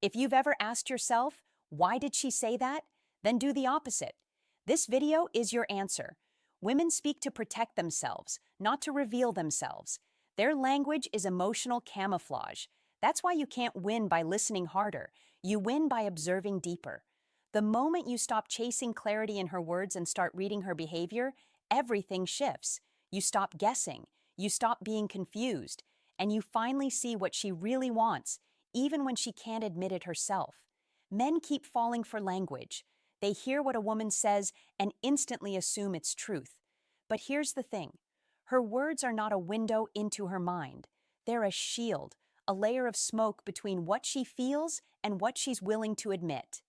If you've ever asked yourself, why did she say that? Then do the opposite. This video is your answer. Women speak to protect themselves, not to reveal themselves. Their language is emotional camouflage. That's why you can't win by listening harder. You win by observing deeper. The moment you stop chasing clarity in her words and start reading her behavior, everything shifts. You stop guessing, you stop being confused, and you finally see what she really wants, even when she can't admit it herself. Men keep falling for language. They hear what a woman says and instantly assume it's truth. But here's the thing. Her words are not a window into her mind. They're a shield, a layer of smoke between what she feels and what she's willing to admit.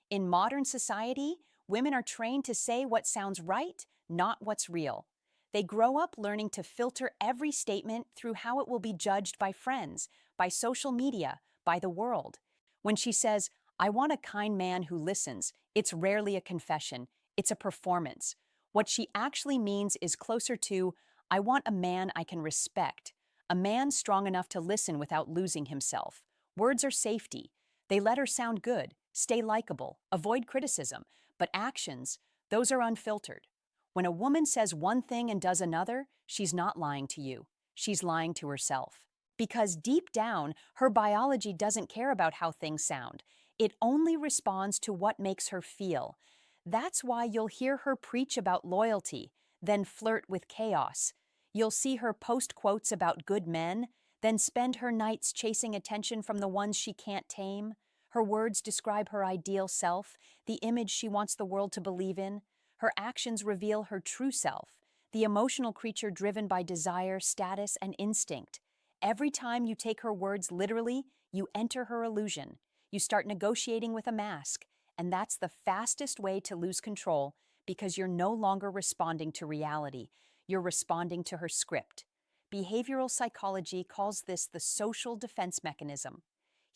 In modern society, women are trained to say what sounds right, not what's real. They grow up learning to filter every statement through how it will be judged by friends, by social media, by the world. When she says, "I want a kind man who listens," it's rarely a confession, it's a performance. What she actually means is closer to, "I want a man I can respect, a man strong enough to listen without losing himself." Words are safety. They let her sound good, stay likable, avoid criticism, but actions, those are unfiltered. When a woman says one thing and does another, she's not lying to you. She's lying to herself. Because deep down, her biology doesn't care about how things sound. It only responds to what makes her feel. That's why you'll hear her preach about loyalty, then flirt with chaos. You'll see her post quotes about good men, then spend her nights chasing attention from the ones she can't tame. Her words describe her ideal self, the image she wants the world to believe in. Her actions reveal her true self, the emotional creature driven by desire, status, and instinct. Every time you take her words literally, you enter her illusion. You start negotiating with a mask, and that's the fastest way to lose control because you're no longer responding to reality. You're responding to her script. Behavioral psychology calls this the social defense mechanism.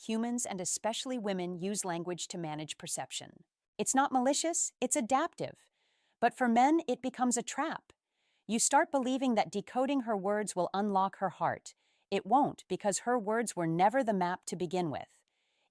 Humans, and especially women, use language to manage perception. It's not malicious, it's adaptive. But for men, it becomes a trap. You start believing that decoding her words will unlock her heart. It won't, because her words were never the map to begin with.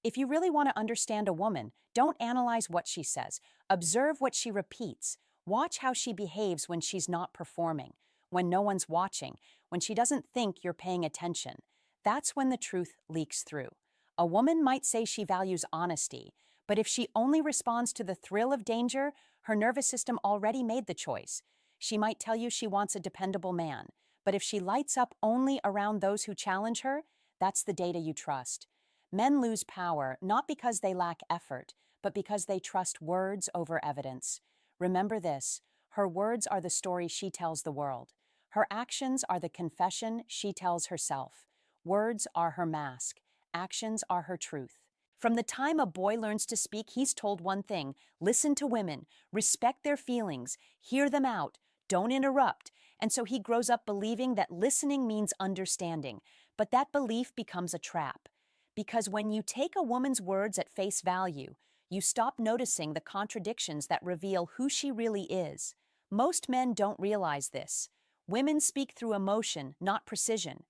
If you really want to understand a woman, don't analyze what she says. Observe what she repeats. Watch how she behaves when she's not performing, when no one's watching, when she doesn't think you're paying attention. That's when the truth leaks through. A woman might say she values honesty, but if she only responds to the thrill of danger, her nervous system already made the choice. She might tell you she wants a dependable man, but if she lights up only around those who challenge her, that's the data you trust. Men lose power not because they lack effort, but because they trust words over evidence. Remember this, her words are the story she tells the world. Her actions are the confession she tells herself. Words are her mask. Actions are her truth. From the time a boy learns to speak, he's told one thing: listen to women, respect their feelings, hear them out, don't interrupt. And so he grows up believing that listening means understanding. But that belief becomes a trap. Because when you take a woman's words at face value, you stop noticing the contradictions that reveal who she really is. Most men don't realize this. Women speak through emotion, not precision.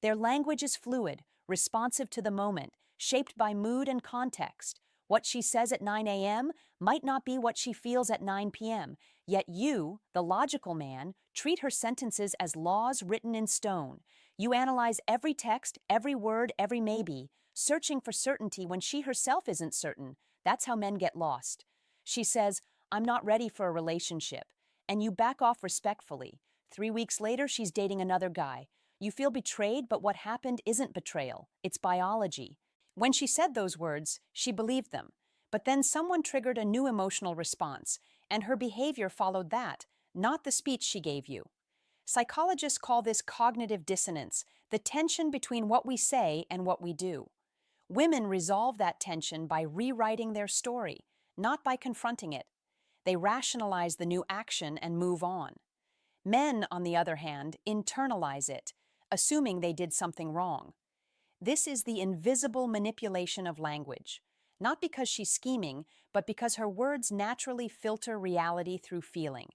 Their language is fluid, responsive to the moment, shaped by mood and context. What she says at 9 a.m. might not be what she feels at 9 p.m., yet you, the logical man, treat her sentences as laws written in stone. You analyze every text, every word, every maybe, searching for certainty when she herself isn't certain. That's how men get lost. She says, "I'm not ready for a relationship," and you back off respectfully. 3 weeks later, she's dating another guy. You feel betrayed, but what happened isn't betrayal, it's biology. When she said those words, she believed them. But then someone triggered a new emotional response, and her behavior followed that, not the speech she gave you. Psychologists call this cognitive dissonance, the tension between what we say and what we do. Women resolve that tension by rewriting their story, not by confronting it. They rationalize the new action and move on. Men, on the other hand, internalize it, assuming they did something wrong. This is the invisible manipulation of language, not because she's scheming, but because her words naturally filter reality through feeling.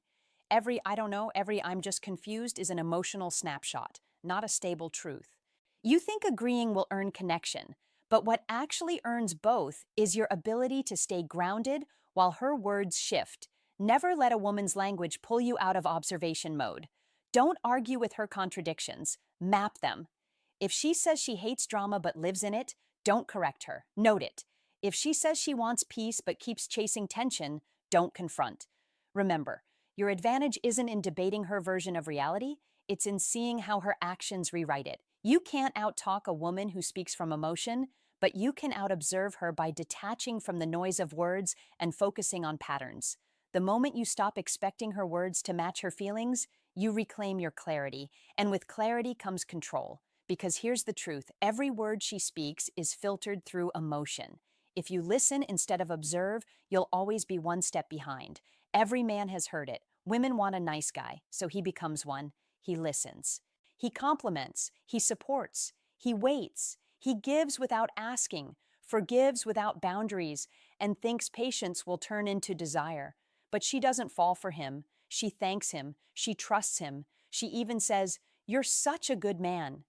Every "I don't know," every "I'm just confused" is an emotional snapshot, not a stable truth. You think agreeing will earn connection, But what actually earns both is your ability to stay grounded while her words shift. Never let a woman's language pull you out of observation mode. Don't argue with her contradictions. Map them. If she says she hates drama but lives in it, don't correct her. Note it. If she says she wants peace but keeps chasing tension, don't confront. Remember, your advantage isn't in debating her version of reality, it's in seeing how her actions rewrite it. You can't outtalk a woman who speaks from emotion, but you can outobserve her by detaching from the noise of words and focusing on patterns. The moment you stop expecting her words to match her feelings, you reclaim your clarity, and with clarity comes control. Because here's the truth, every word she speaks is filtered through emotion. If you listen instead of observe, you'll always be one step behind. Every man has heard it. Women want a nice guy, so he becomes one. He listens. He compliments. He supports. He waits. He gives without asking, forgives without boundaries, and thinks patience will turn into desire. But she doesn't fall for him. She thanks him. She trusts him. She even says, "You're such a good man."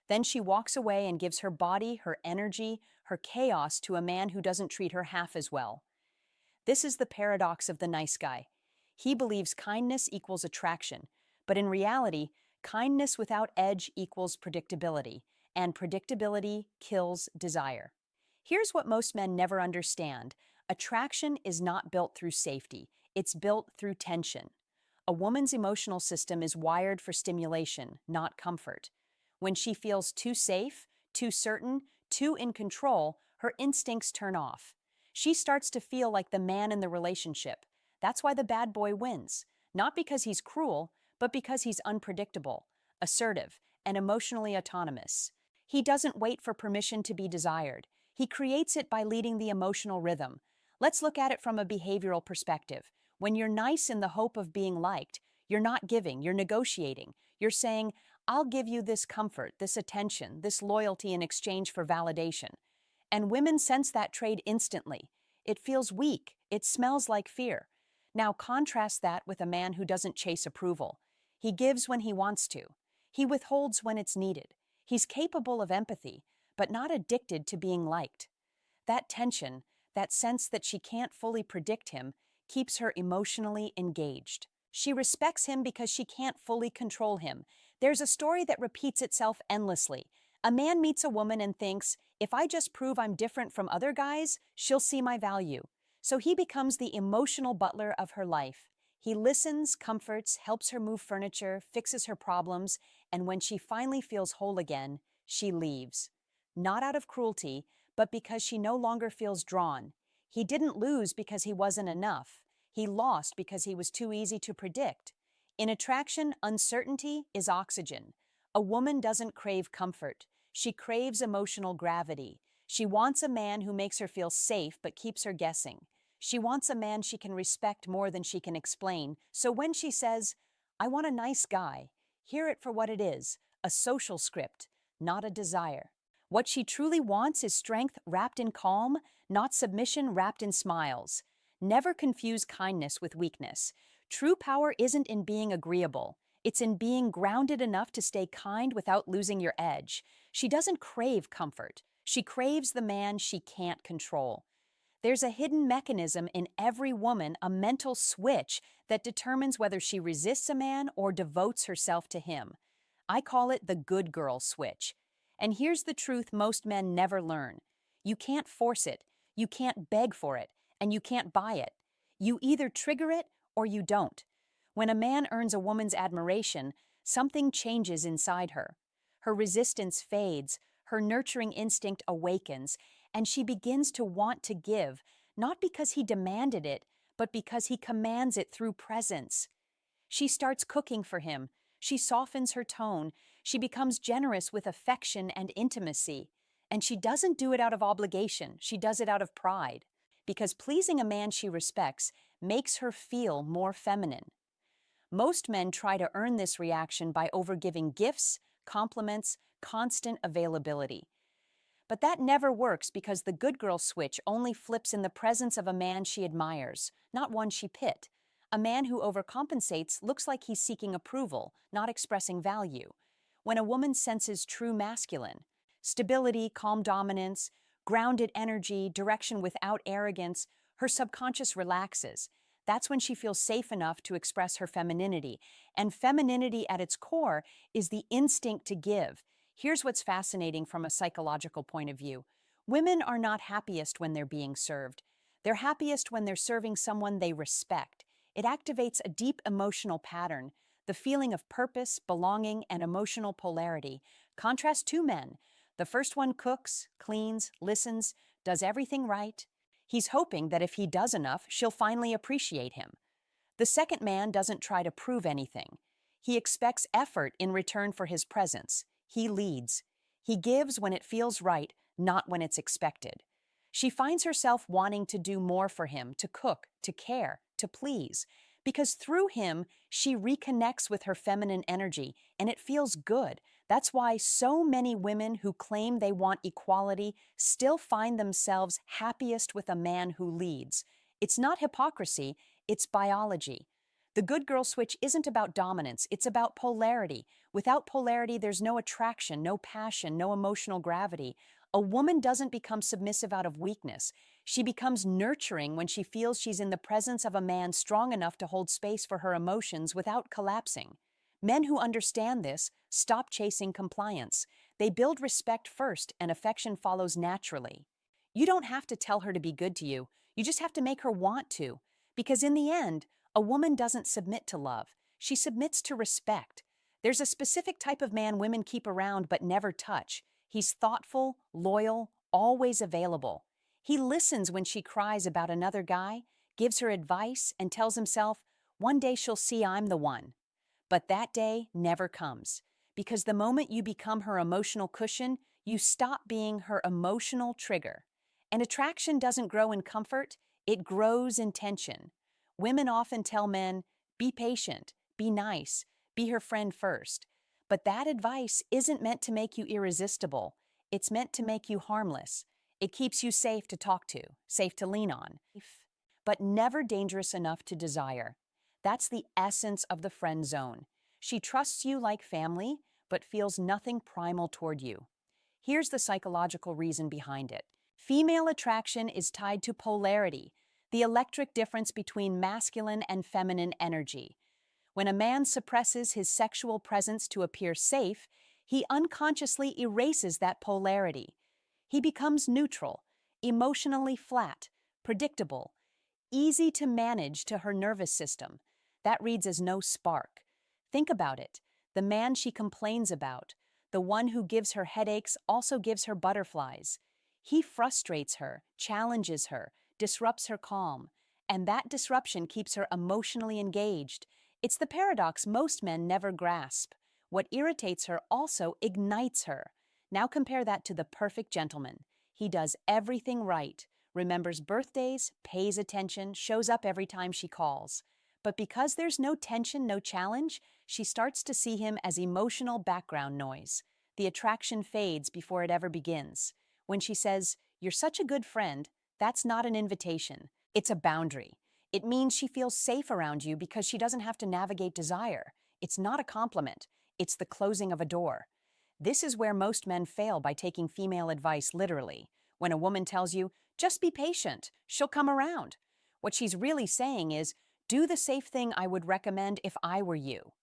Then she walks away and gives her body, her energy, her chaos to a man who doesn't treat her half as well. This is the paradox of the nice guy. He believes kindness equals attraction, but in reality, kindness without edge equals predictability, and predictability kills desire. Here's what most men never understand. Attraction is not built through safety, it's built through tension. A woman's emotional system is wired for stimulation, not comfort. When she feels too safe, too certain, too in control, her instincts turn off. She starts to feel like the man in the relationship. That's why the bad boy wins. Not because he's cruel, but because he's unpredictable, assertive, and emotionally autonomous. He doesn't wait for permission to be desired. He creates it by leading the emotional rhythm. Let's look at it from a behavioral perspective. When you're nice in the hope of being liked, you're not giving, you're negotiating. You're saying, "I'll give you this comfort, this attention, this loyalty in exchange for validation." And women sense that trade instantly. It feels weak. It smells like fear. Now contrast that with a man who doesn't chase approval. He gives when he wants to. He withholds when it's needed. He's capable of empathy, but not addicted to being liked. That tension, that sense that she can't fully predict him, keeps her emotionally engaged. She respects him because she can't fully control him. There's a story that repeats itself endlessly. A man meets a woman and thinks, "If I just prove I'm different from other guys, she'll see my value." So he becomes the emotional butler of her life. He listens, comforts, helps her move furniture, fixes her problems, and when she finally feels whole again, she leaves. Not out of cruelty, but because she no longer feels drawn. He didn't lose because he wasn't enough. He lost because he was too easy to predict. In attraction, uncertainty is oxygen. A woman doesn't crave comfort. She craves emotional gravity. She wants a man who makes her feel safe but keeps her guessing. She wants a man she can respect more than she can explain. So when she says, "I want a nice guy," hear it for what it is, a social script, not a desire. What she truly wants is strength wrapped in calm, not submission wrapped in smiles. Never confuse kindness with weakness. True power isn't in being agreeable. It's in being grounded enough to stay kind without losing your edge. She doesn't crave comfort. She craves the man she can't control. There's a hidden mechanism in every woman, a mental switch that determines whether she resists a man or devotes herself to him. I call it the good girl switch. And here's the truth most men never learn. You can't force it, you can't beg for it, and you can't buy it. You either trigger it or you don't. When a man earns a woman's admiration, something changes inside her. Her resistance fades, her nurturing instinct awakens, and she begins to want to give, not because he demanded it, but because he commands it through presence. She starts cooking for him. She softens her tone. She becomes generous with affection and intimacy. And she doesn't do it out of obligation. She does it out of pride. Because pleasing a man she respects makes her feel more feminine. Most men try to earn this reaction by overgiving gifts, compliments, constant availability. But that never works because the good girl switch only flips in the presence of a man she admires, not one she pit. A man who overcompensates looks like he's seeking approval, not expressing value. When a woman senses true masculine, Stability, calm dominance, grounded energy, direction without arrogance. Her subconscious relaxes. That's when she feels safe enough to express her femininity. And femininity at its core is the instinct to give. Here's what's fascinating from a psychological point of view. Women are not happiest when they're being served. They're happiest when they're serving someone they respect. It activates a deep emotional pattern, the feeling of purpose, belonging, and emotional polarity. Contrast two men. The first one cooks, cleans, listens, does everything right. He's hoping that if he does enough, she'll finally appreciate him. The second man doesn't try to prove anything. He expects effort in return for his presence. He leads. He gives when it feels right, not when it's expected. She finds herself wanting to do more for him, to cook, to care, to please, because through him, she reconnects with her feminine energy, and it feels good. That's why so many women who claim they want equality still find themselves happiest with a man who leads. It's not hypocrisy, it's biology. The good girl switch isn't about dominance, it's about polarity. Without polarity, there's no attraction, no passion, no emotional gravity. A woman doesn't become submissive out of weakness. She becomes nurturing when she feels she's in the presence of a man strong enough to hold space for her emotions without collapsing. Men who understand this stop chasing compliance. They build respect first, and affection follows naturally. You don't have to tell her to be good to you. You just have to make her want to. Because in the end, a woman doesn't submit to love. She submits to respect. There's a specific type of man women keep around but never touch. He's thoughtful, loyal, always available. He listens when she cries about another guy, gives her advice, and tells himself, one day she'll see I'm the one. But that day never comes, because the moment you become her emotional cushion, you stop being her emotional trigger. And attraction doesn't grow in comfort, it grows in tension. Women often tell men, be patient, be nice, be her friend first. But that advice isn't meant to make you irresistible. It's meant to make you harmless. It keeps you safe to talk to, safe to lean on, but never dangerous enough to desire. That's the essence of the friend zone. She trusts you like family, but feels nothing primal toward you. Here's the psychological reason behind it. Female attraction is tied to polarity, the electric difference between masculine and feminine energy. When a man suppresses his sexual presence to appear safe, he unconsciously erases that polarity. He becomes neutral, emotionally flat, predictable, easy to manage to her nervous system. That reads as no spark. Think about it. The man she complains about, the one who gives her headaches, also gives her butterflies. He frustrates her, challenges her, disrupts her calm, and that disruption keeps her emotionally engaged. It's the paradox most men never grasp. What irritates her also ignites her. Now compare that to the perfect gentleman. He does everything right, remembers birthdays, pays attention, shows up every time she calls. But because there's no tension, no challenge, she starts to see him as emotional background noise. The attraction fades before it ever begins. When she says, "You're such a good friend," that's not an invitation. It's a boundary. It means she feels safe around you because she doesn't have to navigate desire. It's not a compliment. It's the closing of a door. This is where most men fail by taking female advice literally. When a woman tells you, just be patient, she'll come around. What she's really saying is, do the safe thing I would recommend if I were you.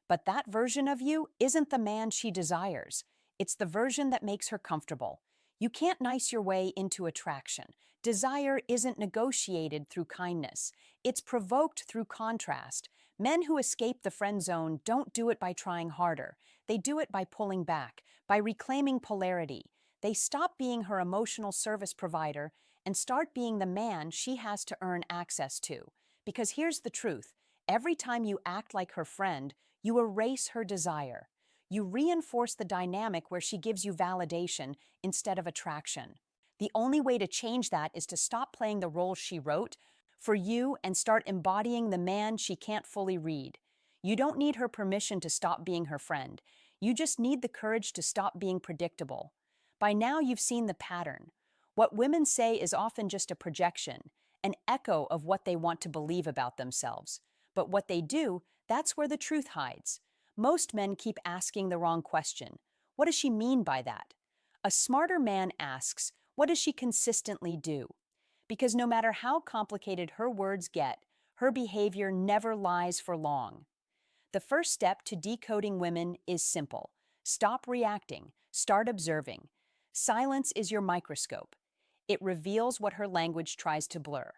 But that version of you isn't the man she desires. It's the version that makes her comfortable. You can't nice your way into attraction. Desire isn't negotiated through kindness. It's provoked through contrast. Men who escape the friend zone don't do it by trying harder. They do it by pulling back, by reclaiming polarity. They stop being her emotional service provider and start being the man she has to earn access to. Because here's the truth. Every time you act like her friend, you erase her desire. You reinforce the dynamic where she gives you validation instead of attraction. The only way to change that is to stop playing the role she wrote for you and start embodying the man she can't fully read. You don't need her permission to stop being her friend. You just need the courage to stop being predictable. By now, you've seen the pattern. What women say is often just a projection, an echo of what they want to believe about themselves. But what they do, that's where the truth hides. Most men keep asking the wrong question. What does she mean by that? A smarter man asks, what does she consistently do? Because no matter how complicated her words get, her behavior never lies for long. The first step to decoding women is simple. Stop reacting, start observing. Silence is your microscope. It reveals what her language tries to blur.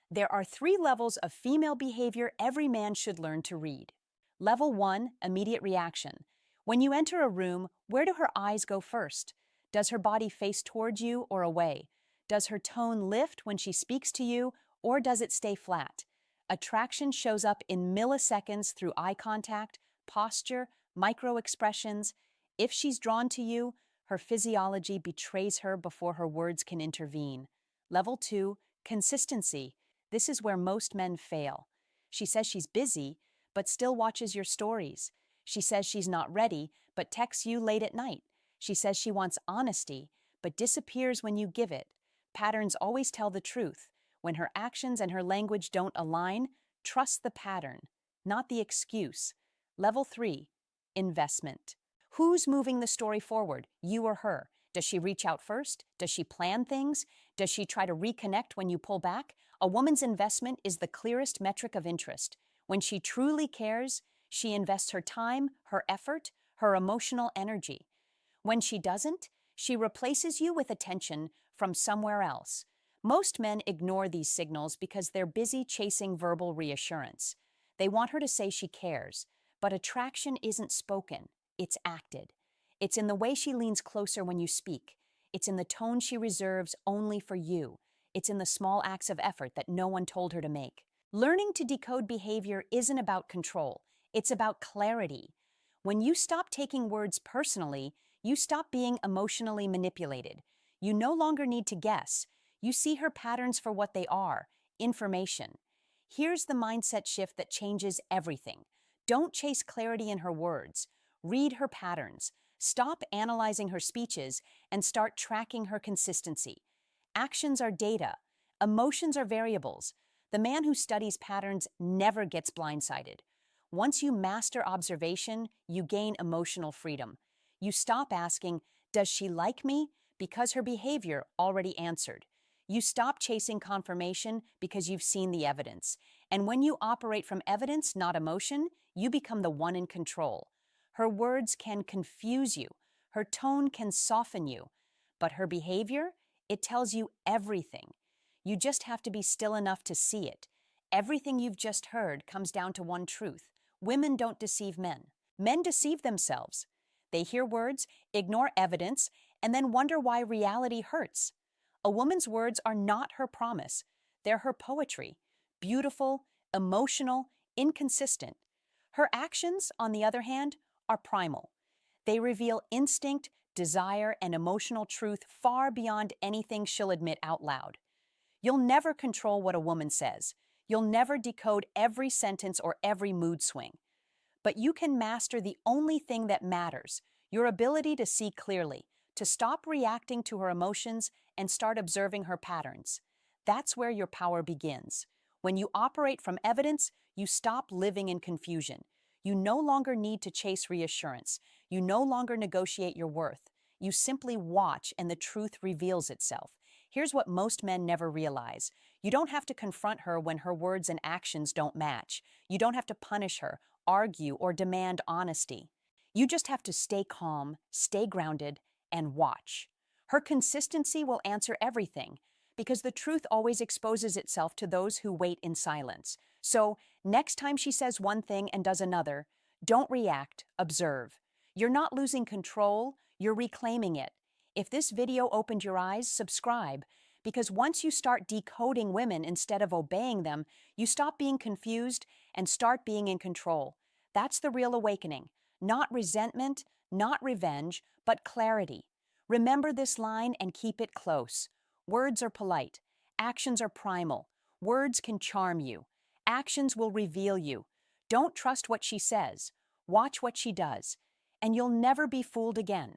There are 3 levels of female behavior every man should learn to read. Level 1, immediate reaction. When you enter a room, where do her eyes go first? Does her body face towards you or away? Does her tone lift when she speaks to you, or does it stay flat? Attraction shows up in milliseconds through eye contact, posture, micro-expressions. If she's drawn to you, her physiology betrays her before her words can intervene. Level 2, consistency. This is where most men fail. She says she's busy, but still watches your stories. She says she's not ready, but texts you late at night. She says she wants honesty, but disappears when you give it. Patterns always tell the truth. When her actions and her language don't align, trust the pattern, not the excuse. Level 3, investment. Who's moving the story forward, you or her? Does she reach out first? Does she plan things? Does she try to reconnect when you pull back? A woman's investment is the clearest metric of interest. When she truly cares, she invests her time, her effort, her emotional energy. When she doesn't, she replaces you with attention from somewhere else. Most men ignore these signals because they're busy chasing verbal reassurance. They want her to say she cares, but attraction isn't spoken, it's acted. It's in the way she leans closer when you speak. It's in the tone she reserves only for you. It's in the small acts of effort that no one told her to make. Learning to decode behavior isn't about control, it's about clarity. When you stop taking words personally, you stop being emotionally manipulated. You no longer need to guess. You see her patterns for what they are, information. Here's the mindset shift that changes everything. Don't chase clarity in her words. Read her patterns. Stop analyzing her speeches and start tracking her consistency. Actions are data. Emotions are variables. The man who studies patterns never gets blindsided. Once you master observation, you gain emotional freedom. You stop asking, does she like me? Because her behavior already answered. You stop chasing confirmation because you've seen the evidence. And when you operate from evidence, not emotion, you become the one in control. Her words can confuse you. Her tone can soften you. But her behavior, it tells you everything. You just have to be still enough to see it. Everything you've just heard comes down to one truth. Women don't deceive men. Men deceive themselves. They hear words, ignore evidence, and then wonder why reality hurts. A woman's words are not her promise. They're her poetry. Beautiful, emotional, inconsistent. Her actions, on the other hand, are primal. They reveal instinct, desire, and emotional truth far beyond anything she'll admit out loud. You'll never control what a woman says. You'll never decode every sentence or every mood swing. But you can master the only thing that matters, your ability to see clearly, to stop reacting to her emotions and start observing her patterns. That's where your power begins. When you operate from evidence, you stop living in confusion. You no longer need to chase reassurance. You no longer negotiate your worth. You simply watch and the truth reveals itself. Here's what most men never realize. You don't have to confront her when her words and actions don't match. You don't have to punish her, argue, or demand honesty. You just have to stay calm, stay grounded, and watch. Her consistency will answer everything, because the truth always exposes itself to those who wait in silence. So, next time she says one thing and does another, don't react, observe. You're not losing control, you're reclaiming it. If this video opened your eyes, subscribe, because once you start decoding women instead of obeying them, you stop being confused and start being in control. That's the real awakening. Not resentment, not revenge, but clarity. Remember this line and keep it close. Words are polite. Actions are primal. Words can charm you. Actions will reveal you. Don't trust what she says. Watch what she does. And you'll never be fooled again.